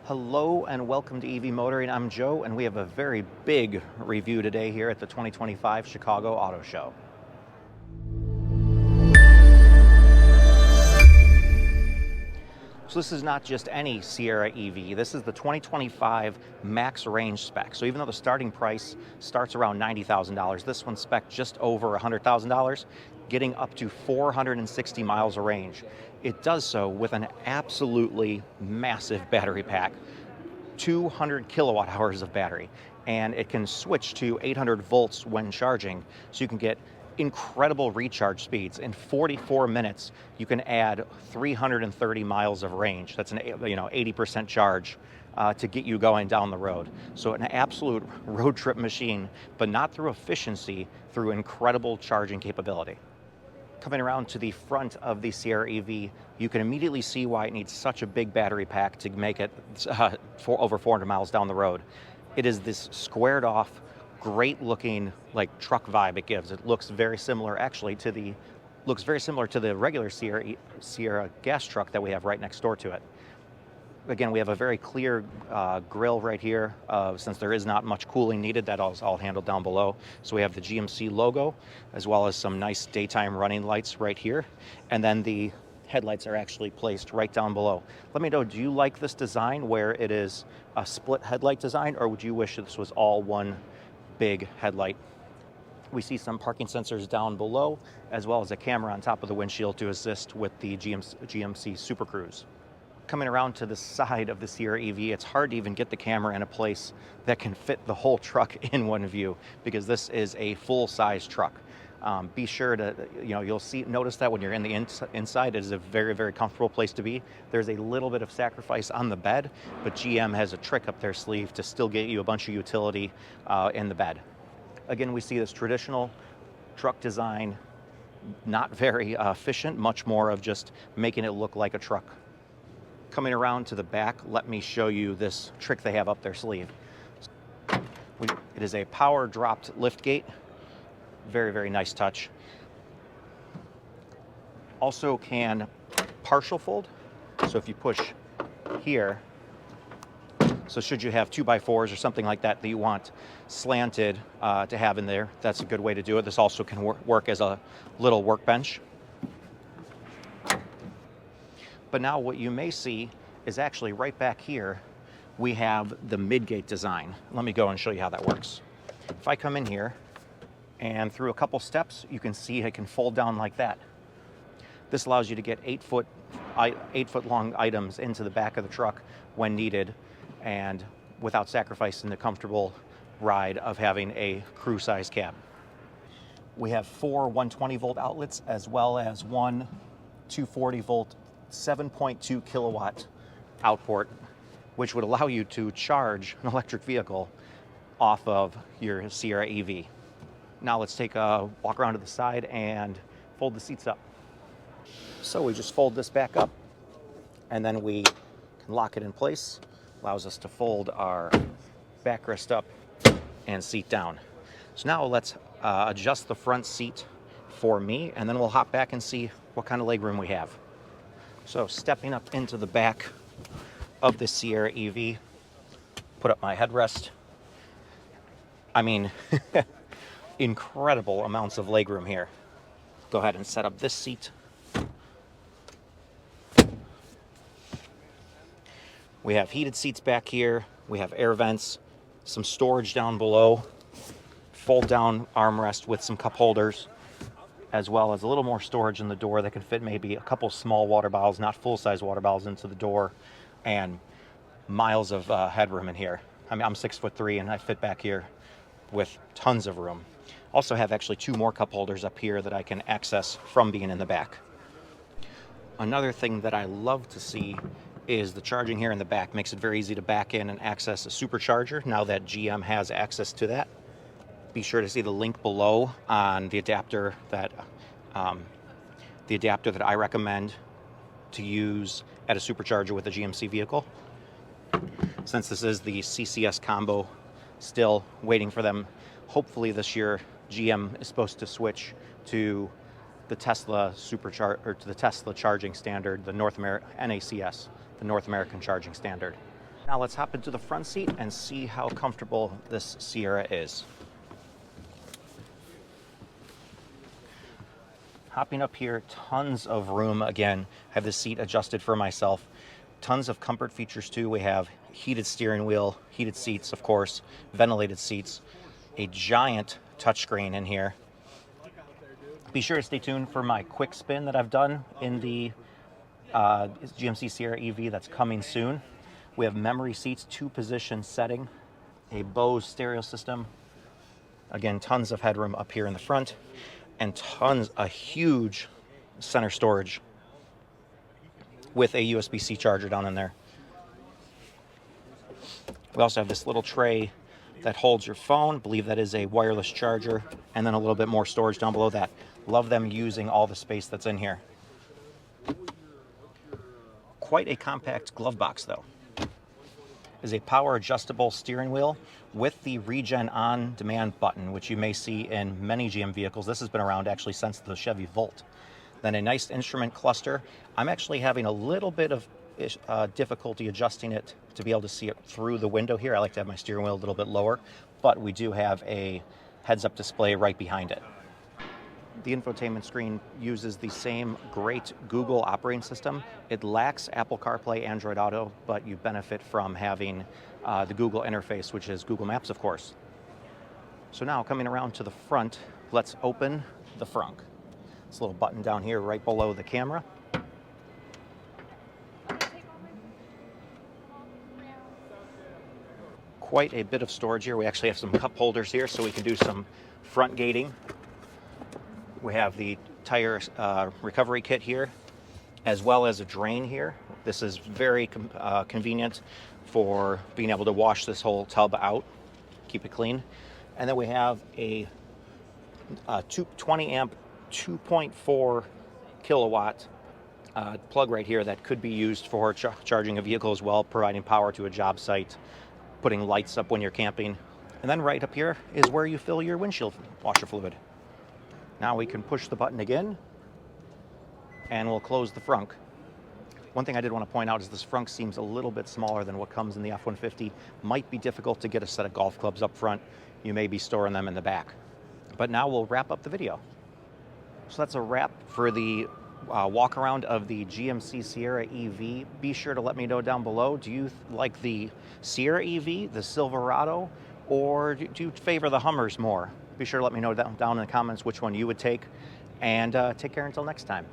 Hello and welcome to EV Motoring. I'm Joe, and we have a very big review today here at the 2025 Chicago Auto Show. So this is not just any Sierra EV. This is the 2025 max range spec. So even though the starting price starts around $90,000, this one's spec just over $100,000, getting up to 460 miles of range. It does so with an absolutely massive battery pack, 200 kilowatt hours of battery, and it can switch to 800 volts when charging, so you can get incredible recharge speeds. In 44 minutes, you can add 330 miles of range. That's an 80% charge to get you going down the road. So an absolute road trip machine, but not through efficiency, through incredible charging capability. Coming around to the front of the Sierra EV, you can immediately see why it needs such a big battery pack to make it for over 400 miles down the road. It is this squared off, great looking like truck vibe it gives. It looks very similar actually to the regular Sierra gas truck that we have right next door to it. Again, we have a very clear grille right here, since there is not much cooling needed. That is all handled down below. So we have the GMC logo, as well as some nice daytime running lights right here. And then the headlights are actually placed right down below. Let me know, do you like this design where it is a split headlight design, or would you wish this was all one big headlight? We see some parking sensors down below, as well as a camera on top of the windshield to assist with the GMC Super Cruise. Coming around to the side of the Sierra EV, it's hard to even get the camera in a place that can fit the whole truck in one view, because this is a full-size truck. Be sure to, notice that when you're in the inside, it is a very, very comfortable place to be. There's a little bit of sacrifice on the bed, but GM has a trick up their sleeve to still get you a bunch of utility in the bed. Again, we see this traditional truck design, not very efficient, much more of just making it look like a truck. Coming around to the back, let me show you this trick they have up their sleeve. It is a power dropped lift gate. Very, very nice touch. Also can partial fold. So if you push here, so should you have 2x4s or something like that that you want slanted to have in there, that's a good way to do it. This also can work as a little workbench. But now what you may see is actually right back here, we have the Midgate design. Let me go and show you how that works. If I come in here and through a couple steps, you can see it can fold down like that. This allows you to get 8 foot long items into the back of the truck when needed, and without sacrificing the comfortable ride of having a crew size cab. We have 4 120 volt outlets, as well as one 240 volt 7.2 kilowatt output, which would allow you to charge an electric vehicle off of your Sierra EV. Now let's take a walk around to the side and fold the seats up. So we just fold this back up, and then we can lock it in place. Allows us to fold our backrest up and seat down. So now let's adjust the front seat for me, and then we'll hop back and see what kind of legroom we have. So stepping up into the back of the Sierra EV, put up my headrest. I mean, incredible amounts of legroom here. Go ahead and set up this seat. We have heated seats back here. We have air vents, some storage down below, fold down armrest with some cup holders, as well as a little more storage in the door that can fit maybe a couple small water bottles, not full-size water bottles, into the door, and miles of headroom in here. I mean, I'm 6'3" and I fit back here with tons of room. Also have actually 2 more cup holders up here that I can access from being in the back. Another thing that I love to see is the charging here in the back. Makes it very easy to back in and access a supercharger now that GM has access to that. Be sure to see the link below on the adapter that I recommend to use at a supercharger with a GMC vehicle. Since this is the CCS combo, still waiting for them. Hopefully this year, GM is supposed to switch to the Tesla to the Tesla charging standard, the NACS, the North American charging standard. Now let's hop into the front seat and see how comfortable this Sierra is. Hopping up here, tons of room. Again, have the seat adjusted for myself. Tons of comfort features too. We have heated steering wheel, heated seats, of course, ventilated seats, a giant touchscreen in here. Be sure to stay tuned for my quick spin that I've done in the GMC Sierra EV that's coming soon. We have memory seats, 2-position setting, a Bose stereo system. Again, tons of headroom up here in the front, and a huge center storage with a USB-C charger down in there. We also have this little tray that holds your phone. I believe that is a wireless charger, and then a little bit more storage down below that. Love them using all the space that's in here. Quite a compact glove box though. Is a power adjustable steering wheel with the Regen on demand button, which you may see in many GM vehicles. This has been around actually since the Chevy Volt. Then a nice instrument cluster. I'm actually having a little bit of difficulty adjusting it to be able to see it through the window here. I like to have my steering wheel a little bit lower, but we do have a heads-up display right behind it. The infotainment screen uses the same great Google operating system. It lacks Apple CarPlay, Android Auto, but you benefit from having the Google interface, which is Google Maps, of course. So now coming around to the front, let's open the frunk. This little button down here right below the camera. Quite a bit of storage here. We actually have some cup holders here so we can do some front gating. We have the tire recovery kit here, as well as a drain here. This is very convenient for being able to wash this whole tub out, keep it clean. And then we have a 20 amp, 2.4 kilowatt plug right here that could be used for charging a vehicle as well, providing power to a job site, putting lights up when you're camping. And then right up here is where you fill your windshield washer fluid. Now we can push the button again, and we'll close the frunk. One thing I did want to point out is this frunk seems a little bit smaller than what comes in the F-150. Might be difficult to get a set of golf clubs up front. You may be storing them in the back. But now we'll wrap up the video. So that's a wrap for the walk around of the GMC Sierra EV. Be sure to let me know down below, do you like the Sierra EV, the Silverado, or do you favor the Hummers more? Be sure to let me know down in the comments which one you would take, and take care until next time.